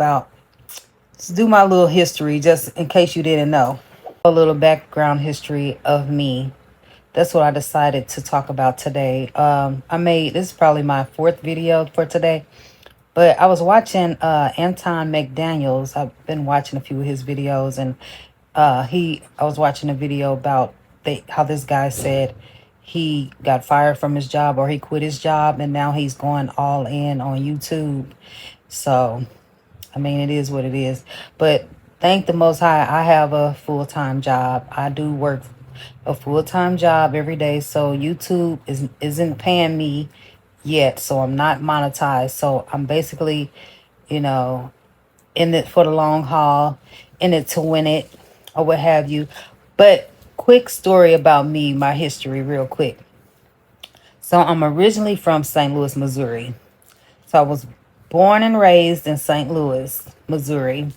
about, let's do my little history just in case you didn't know. A little background history of me. That's what I decided to talk about today. I made this is probably my fourth video for today, but I was watching Anton McDaniels. I've been watching a few of his videos, and I was watching a video about how this guy said he got fired from his job or he quit his job, and now he's going all in on YouTube. So I mean, it is what it is. But thank the Most High, I have a full-time job. I do work a full-time job every day. So YouTube isn't paying me yet. So I'm not monetized. So I'm basically, you know, in it for the long haul, in it to win it, or what have you. But quick story about me, my history, real quick. So I'm originally from St. Louis, Missouri. So I was born and raised in St. Louis, Missouri.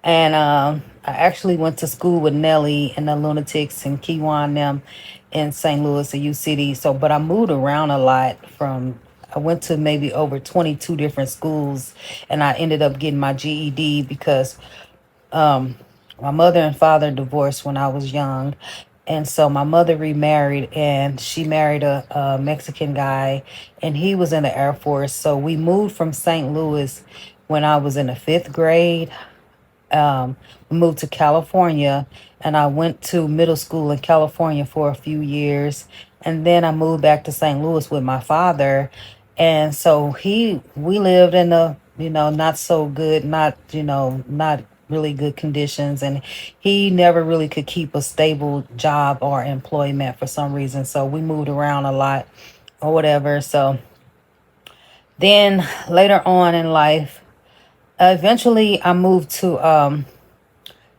And I actually went to school with Nelly and the Lunatics and Kiwan and them in St. Louis, a U City. So, but I moved around a lot I went to maybe over 22 different schools, and I ended up getting my GED because um, my mother and father divorced when I was young. And so my mother remarried, and she married a Mexican guy, and he was in the Air Force. So we moved from St. Louis when I was in the fifth grade. We moved to California, and I went to middle school in California for a few years, and then I moved back to St. Louis with my father. And so we lived in a, not so good, not really good conditions, and he never really could keep a stable job or employment for some reason. So we moved around a lot or whatever. So then later on in life, eventually I moved to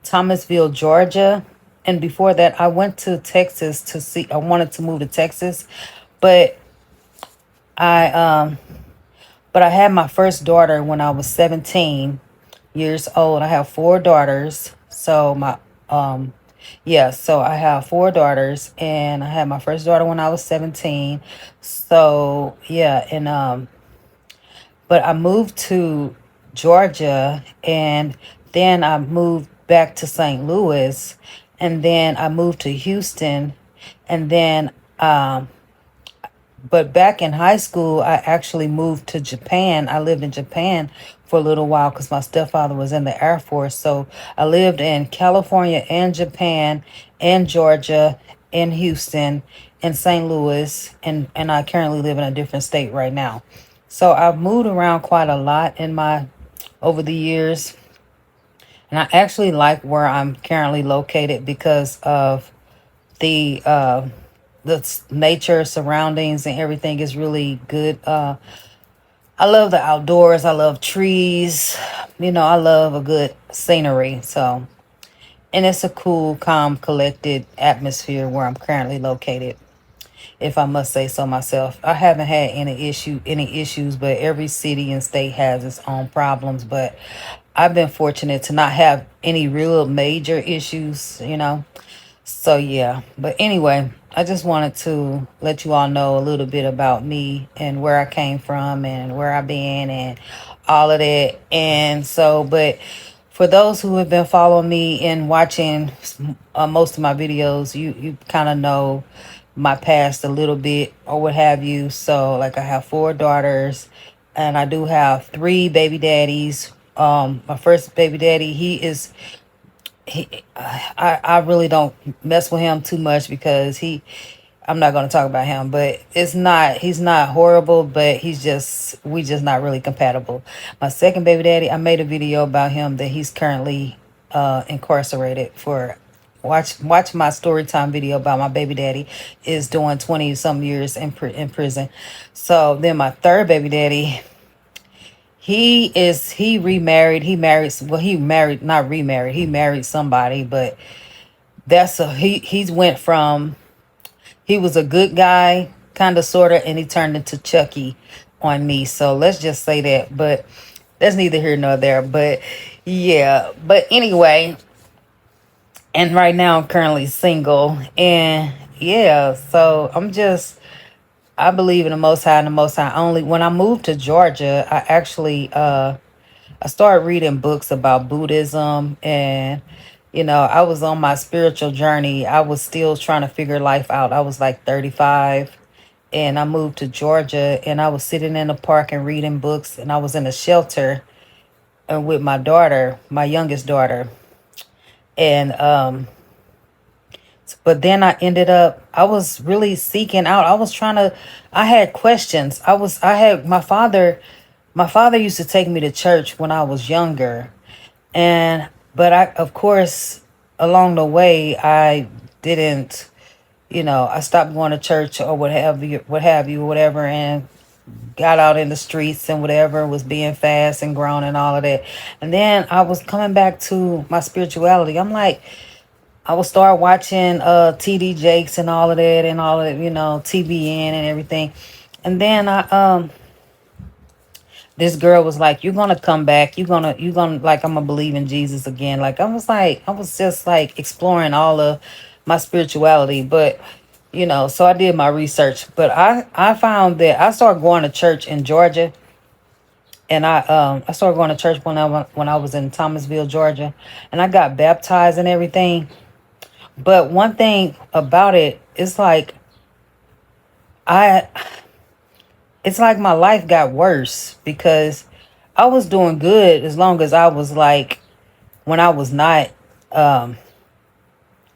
Thomasville, Georgia. And before that, I went to Texas to see, I wanted to move to Texas, but I, um, but I had my first daughter when I was 17 years old. I have four daughters. Um, so I have four daughters, and I had my first daughter when I was 17. So, yeah. But I moved to Georgia, and then I moved back to St. Louis, and then I moved to Houston, and then but back in high school I actually moved to Japan. I lived in Japan for a little while because my stepfather was in the Air Force. So I lived in California and Japan and Georgia and Houston and St. Louis, and I currently live in a different state right now. So I've moved around quite a lot in my over the years, and I actually like where I'm currently located because of the nature surroundings and everything is really good. I love the outdoors. I love trees. I love a good scenery. So, and it's a cool, calm, collected atmosphere where I'm currently located, if I must say so myself. I haven't had any issues, but every city and state has its own problems. But I've been fortunate to not have any real major issues. So yeah, but anyway, I just wanted to let you all know a little bit about me and where I came from and where I've been and all of that. And so, but for those who have been following me and watching most of my videos, you kind of know my past a little bit or what have you. So, like, I have four daughters, and I do have three baby daddies. My first baby daddy, I really don't mess with him too much because I'm not going to talk about him, but he's not horrible, but we just not really compatible. My second baby daddy, I made a video about him that he's currently incarcerated for. Watch my story time video about my baby daddy is doing 20 some years in prison. So then my third baby daddy, he remarried. He married, not remarried. He married somebody, but he's went from, he was a good guy, kind of, sort of, and he turned into Chucky on me. So let's just say that, but that's neither here nor there. But yeah, but anyway, and right now I'm currently single, and yeah, so I believe in the Most High and the Most High only. When I moved to Georgia, I I started reading books about Buddhism, and I was on my spiritual journey. I was still trying to figure life out. I was like 35, and I moved to Georgia, and I was sitting in the park and reading books, and I was in a shelter and with my daughter, my youngest daughter. And but then I was really seeking out. I was trying to, I had questions. I had my father used to take me to church when I was younger. And, but of course, along the way, I didn't, I stopped going to church or whatever, and got out in the streets and whatever, was being fast and grown and all of that. And then I was coming back to my spirituality. I'm like, I would start watching TD Jakes and all of that and all of that, TBN and everything. And then this girl was like, "You're gonna come back. You're gonna like, I'm gonna believe in Jesus again." Like, I was just like exploring all of my spirituality. But so I did my research. But I found that I started going to church in Georgia, and I started going to church when I was in Thomasville, Georgia, and I got baptized and everything. But one thing about it, I it's like my life got worse because I was doing good as long as I was like, when I was not um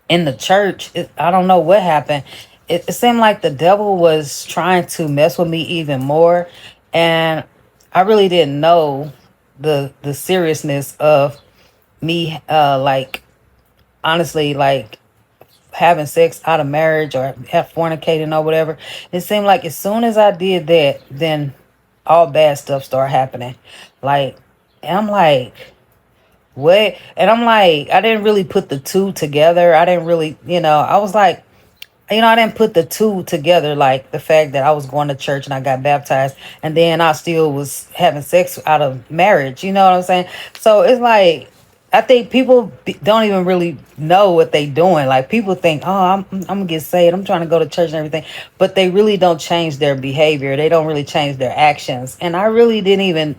in the church. I don't know what happened. It seemed like the devil was trying to mess with me even more, and I really didn't know the seriousness of me, like, honestly, like having sex out of marriage or have fornicating or whatever. It seemed like as soon as I did that, then all bad stuff started happening. Like, and I'm like, what? And I'm like, I didn't really put the two together. I didn't really, I was like, I didn't put the two together, like the fact that I was going to church and I got baptized, and then I still was having sex out of marriage. You know what I'm saying? So it's like, I think people don't even really know what they doing. Like, people think, oh, I'm gonna get saved. I'm trying to go to church and everything, but they really don't change their behavior. They don't really change their actions. And I really didn't even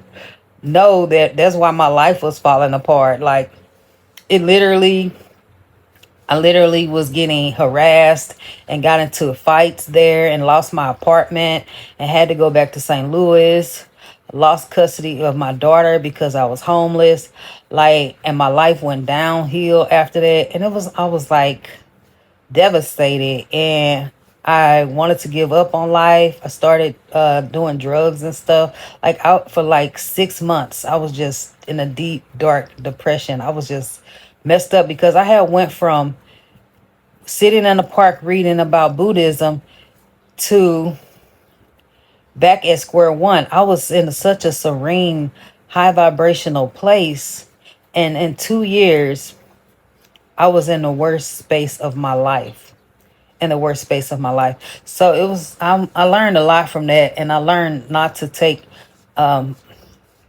know that that's why my life was falling apart. Like, it literally I literally was getting harassed and got into fights there and lost my apartment and had to go back to St. Louis. Lost custody of my daughter because I was homeless. Like, and my life went downhill after that. And I was like devastated, and I wanted to give up on life. I started doing drugs and stuff. Like, out for like 6 months, I was just in a deep, dark depression. I was just messed up because I had went from sitting in the park reading about Buddhism to back at square one. I was in such a serene, high vibrational place. And in 2 years, I was in the worst space of my life. In the worst space of my life. So I learned a lot from that. And I learned not to take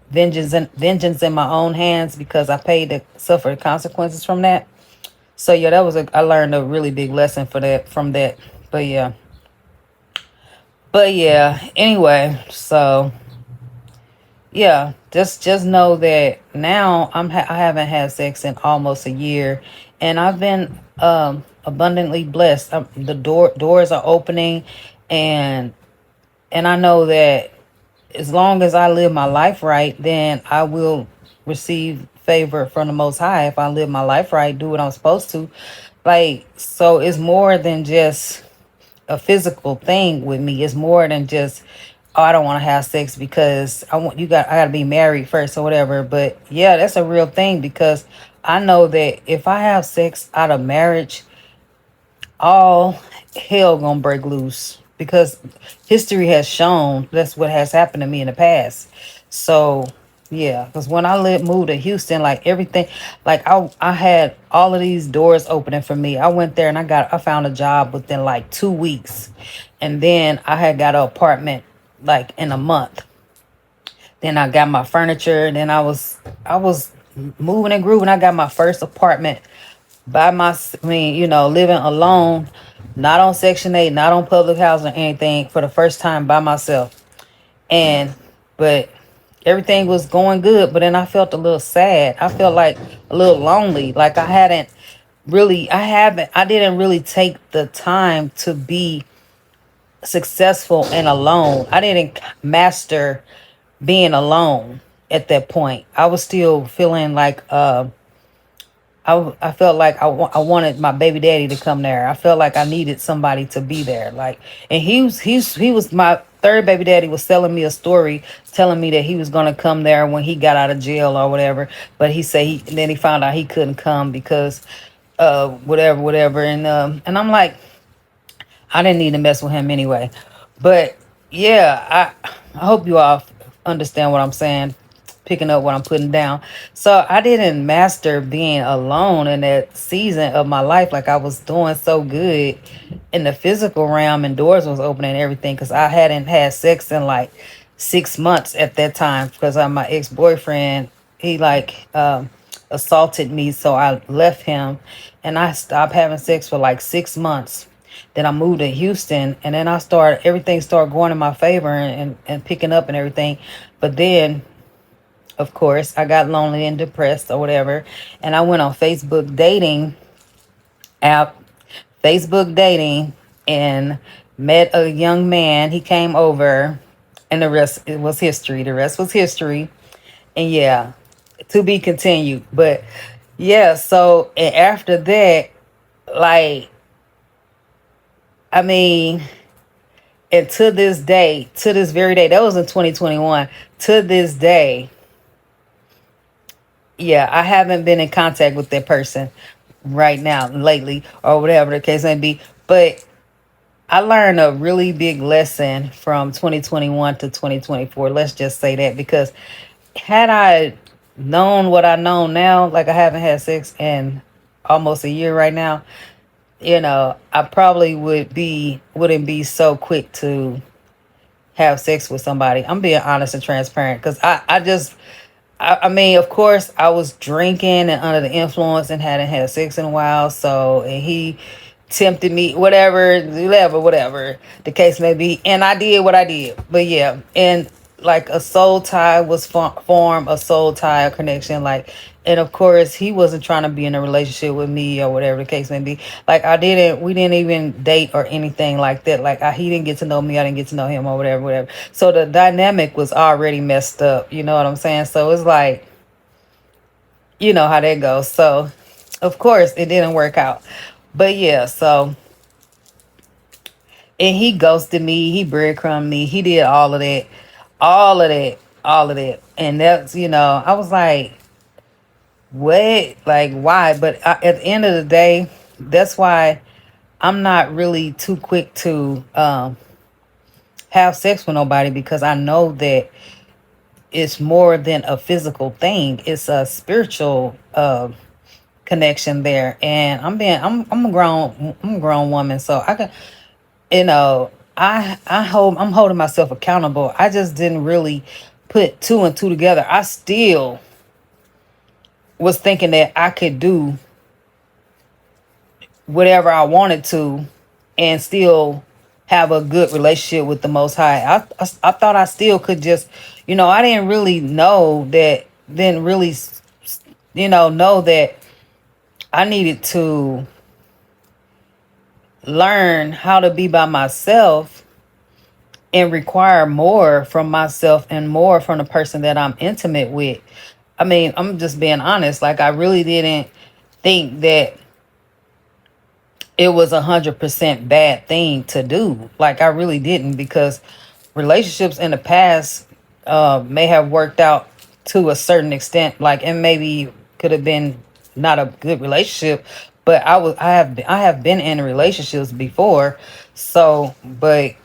vengeance in my own hands, because I paid to suffer the consequences from that. So yeah, I learned a really big lesson from that. But yeah. But yeah, anyway, so yeah, just know that now I haven't had sex in almost a year, and I've been abundantly blessed. The doors are opening, and I know that as long as I live my life right, then I will receive favor from the Most High. If I live my life right, do what I'm supposed to. Like, so it's more than just a physical thing with me. It's more than just, oh, I don't want to have sex because I got to be married first or whatever. But yeah, that's a real thing, because I know that if I have sex out of marriage, all hell gonna break loose, because history has shown that's what has happened to me in the past. So yeah, because when moved to Houston, like everything, like I had all of these doors opening for me. I went there and I found a job within like 2 weeks, and then I had got an apartment like in a month. Then I got my furniture, and then I was moving and grooving. I got my first apartment living alone, not on Section 8, not on public housing or anything, for the first time by myself. And, but everything was going good, but then I felt a little sad. I felt like a little lonely. Like I didn't really take the time to be successful and alone. I didn't master being alone at that point. I was still feeling like I felt like I wanted my baby daddy to come there. I felt like I needed somebody to be there. Like, and he was my third baby daddy was telling me a story, telling me that he was gonna come there when he got out of jail or whatever. But he said and then he found out he couldn't come because whatever. And I'm like, I didn't need to mess with him anyway. But yeah, I hope you all understand what I'm saying, picking up what I'm putting down. So I didn't master being alone in that season of my life like I was doing so good in the physical realm and doors was opening and everything because I hadn't had sex in like 6 months at that time because my ex-boyfriend, he like assaulted me, so I left him and I stopped having sex for like 6 months. Then I moved to Houston, and then everything started going in my favor and picking up and everything. But then, of course, I got lonely and depressed or whatever, and I went on app, Facebook dating, and met a young man. He came over, and the rest it was history. The rest was history, and yeah, to be continued. But yeah, so and after that, like I mean, and to this day, to this very day, that was in 2021. To this day, yeah, I haven't been in contact with that person right now, lately, or whatever the case may be. But I learned a really big lesson from 2021 to 2024. Let's just say that because had I known what I know now, like I haven't had sex in almost a year right now, I probably wouldn't be so quick to have sex with somebody. I'm being honest and transparent because I mean, of course, I was drinking and under the influence and hadn't had sex in a while. So, and he tempted me, whatever the case may be. And I did what I did. But yeah, and like a soul tie was formed, a soul tie, a connection. Like, and of course, he wasn't trying to be in a relationship with me or whatever the case may be. Like, we didn't even date or anything like that. Like, he didn't get to know me, I didn't get to know him or whatever. So the dynamic was already messed up. You know what I'm saying? So it's like, you know how that goes. So, of course, it didn't work out. But yeah, so and he ghosted me, he breadcrumbed me, he did all of that, all of that, all of that. And that's, I was like, what? Like, why? But at the end of the day, that's why I'm not really too quick to have sex with nobody because I know that it's more than a physical thing. It's a spiritual connection there. And I'm a grown woman, so I can, I'm holding myself accountable. I just didn't really put two and two together. I still was thinking that I could do whatever I wanted to and still have a good relationship with the Most High. I thought I still could just, I didn't really know that, didn't really, know that I needed to learn how to be by myself and require more from myself and more from the person that I'm intimate with. I mean, I'm just being honest. Like, I really didn't think that it was 100% bad thing to do. Like, I really didn't, because relationships in the past may have worked out to a certain extent. Like, and maybe could have been not a good relationship, but I have been in relationships before. So, but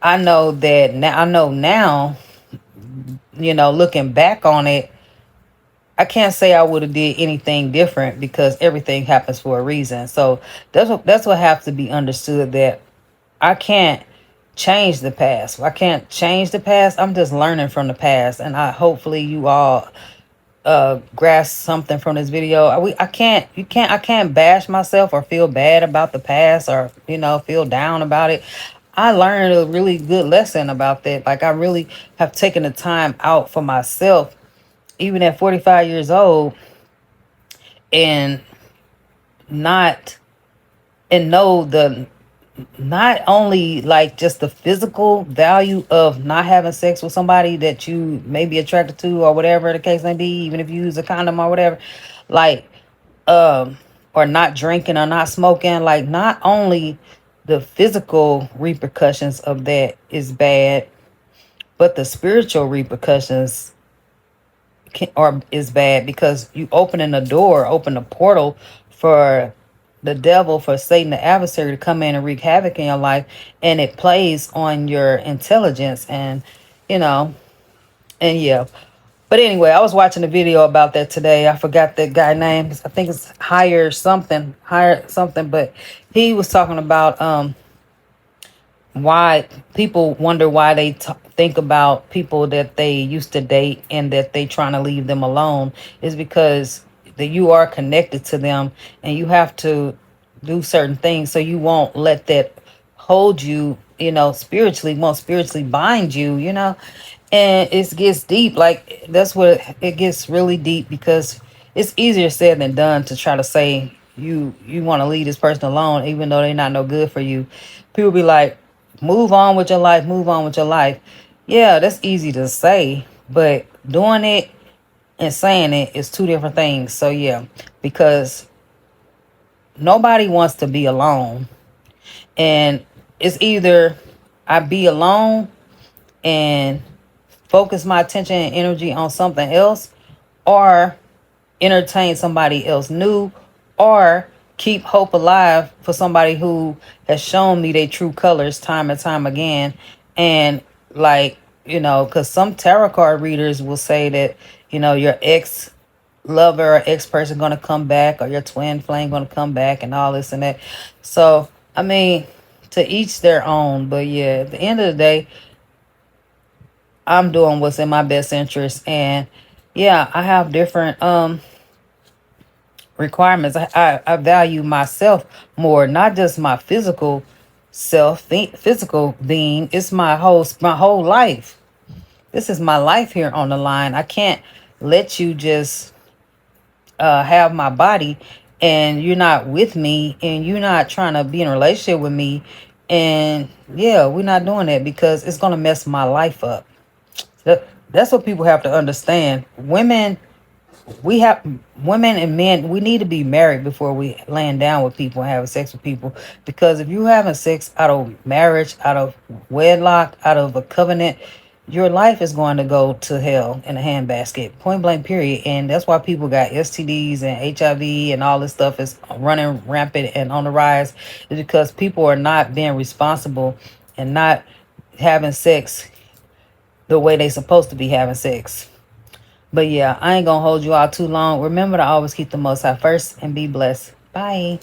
I know that now. I know now. Looking back on it, I can't say I would have did anything different because everything happens for a reason. So that's what has to be understood, that I can't change the past. I can't change the past. I'm just learning from the past, and hopefully you all grasp something from this video. I can't bash myself or feel bad about the past or feel down about it. I learned a really good lesson about that. Like I really have taken the time out for myself, even at 45 years old, and not and know the not only like just the physical value of not having sex with somebody that you may be attracted to or whatever the case may be, even if you use a condom or whatever, like um or not drinking or not smoking, like not only the physical repercussions of that is bad, but the spiritual repercussions or is bad, because you open a portal for the devil, for Satan the adversary, to come in and wreak havoc in your life, and it plays on your intelligence, and you know and yeah. But anyway, I was watching a video about that today. I forgot that guy name. I think it's higher something, but he was talking about why people wonder why they think about people that they used to date and that they trying to leave them alone, is because that you are connected to them, and you have to do certain things so you won't let that hold you, spiritually, won't spiritually bind you, and it gets deep. Like that's what it gets really deep, because it's easier said than done to try to say you want to leave this person alone even though they're not no good for you. People be like, move on with your life, move on with your life. Yeah, that's easy to say, but doing it and saying it is two different things. So yeah, because nobody wants to be alone, and it's either I be alone and focus my attention and energy on something else, or entertain somebody else new, or keep hope alive for somebody who has shown me their true colors time and time again. And like, because some tarot card readers will say that, your ex lover or ex person gonna come back, or your twin flame gonna come back, and all this and that. So I mean, to each their own. But yeah, at the end of the day, I'm doing what's in my best interest. And yeah, I have different requirements. I value myself more, not just my physical being. It's my whole life. This is my life here on the line. I can't let you just have my body, and you're not with me, and you're not trying to be in a relationship with me. And yeah, we're not doing that, because it's gonna mess my life up. That's what people have to understand. Women and men, we need to be married before we laying down with people and having sex with people. Because if you having sex out of marriage, out of wedlock, out of a covenant, your life is going to go to hell in a handbasket, point blank, period. And that's why people got STDs and HIV and all this stuff is running rampant and on the rise, is because people are not being responsible and not having sex the way they supposed to be having sex. But yeah, I ain't gonna hold you all too long. Remember to always keep the Most High first and be blessed. Bye.